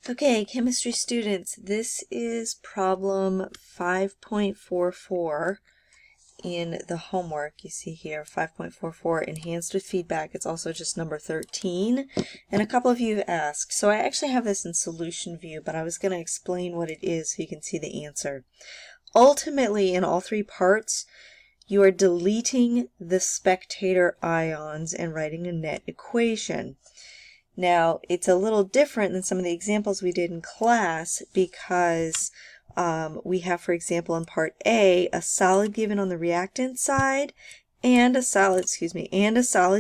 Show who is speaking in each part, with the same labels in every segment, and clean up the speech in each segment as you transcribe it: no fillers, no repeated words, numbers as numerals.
Speaker 1: Okay, chemistry students, this is problem 5.44 in the homework. You see here 5.44 enhanced with feedback. It's also just number 13. And a couple of you asked. So I actually have this in solution view, but I was going to explain what it is so you can see the answer. Ultimately, in all three parts, you are deleting the spectator ions and writing a net equation. Now, it's a little different than some of the examples we did in class because we have, for example, in part A, a solid given on the reactant side and a solid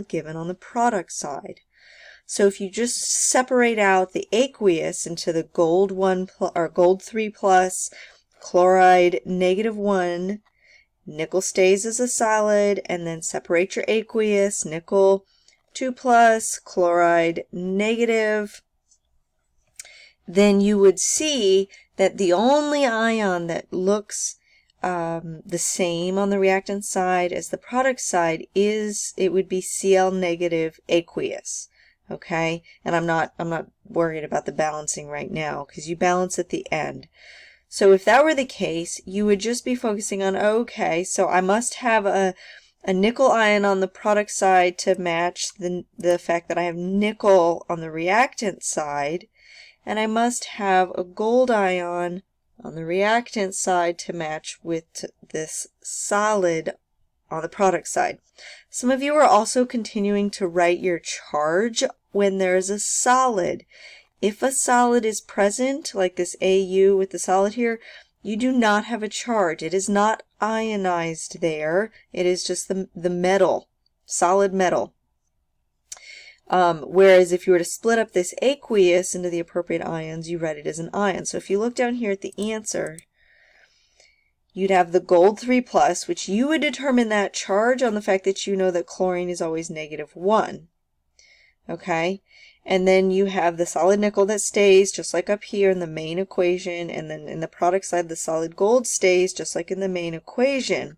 Speaker 1: given on the product side. So if you just separate out the aqueous into the gold 3 plus, chloride -1, nickel stays as a solid, and then separate your aqueous, nickel 2 plus, chloride negative, then you would see that the only ion that looks the same on the reactant side as the product side it would be Cl negative aqueous. Okay, and I'm not worried about the balancing right now because you balance at the end. So if that were the case, you would just be focusing on, okay, so I must have a nickel ion on the product side to match the fact that I have nickel on the reactant side, and I must have a gold ion on the reactant side to match with this solid on the product side. Some of you are also continuing to write your charge when there's a solid. If a solid is present, like this Au with the solid here, you do not have a charge. It is not ionized there. It is just the metal, solid metal. Whereas if you were to split up this aqueous into the appropriate ions, you write it as an ion. So if you look down here at the answer, you'd have the gold 3 plus, which you would determine that charge on the fact that you know that chlorine is always -1. Okay? And then you have the solid nickel that stays, just like up here in the main equation, and then in the product side, the solid gold stays, just like in the main equation.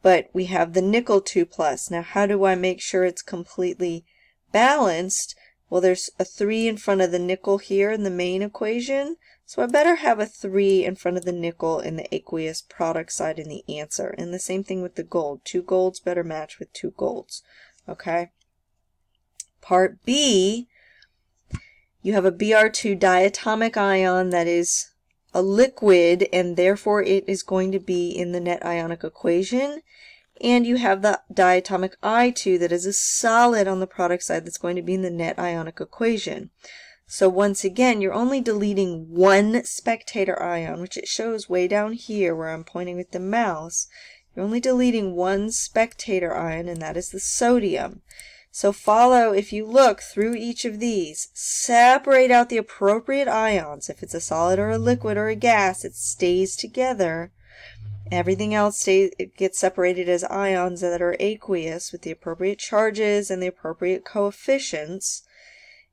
Speaker 1: But we have the nickel 2 plus. Now, how do I make sure it's completely balanced? Well, there's a 3 in front of the nickel here in the main equation, so I better have a 3 in front of the nickel in the aqueous product side in the answer. And the same thing with the gold. 2 golds better match with 2 golds. Okay? Part B, you have a Br2 diatomic ion that is a liquid, and therefore it is going to be in the net ionic equation. And you have the diatomic I2 that is a solid on the product side that's going to be in the net ionic equation. So once again, you're only deleting one spectator ion, which it shows way down here where I'm pointing with the mouse. You're only deleting one spectator ion, and that is the sodium. So follow, if you look through each of these, separate out the appropriate ions. If it's a solid or a liquid or a gas, it stays together. Everything else it gets separated as ions that are aqueous with the appropriate charges and the appropriate coefficients.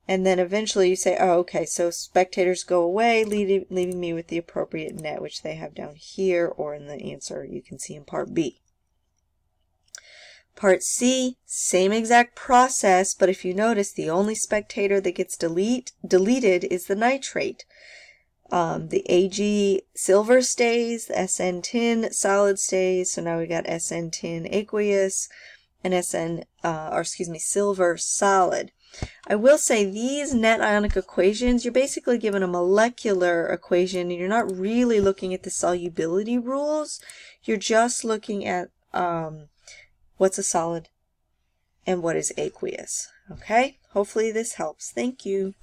Speaker 1: And then eventually you say, oh, okay, so spectators go away, leaving me with the appropriate net, which they have down here or in the answer you can see in part B. Part C, same exact process, but if you notice, the only spectator that gets deleted is the nitrate. The Ag silver stays, the SN tin solid stays, so now we got SN tin aqueous and silver solid. I will say these net ionic equations, you're basically given a molecular equation, and you're not really looking at the solubility rules. You're just looking at what's a solid and what is aqueous. Okay? Hopefully this helps. Thank you.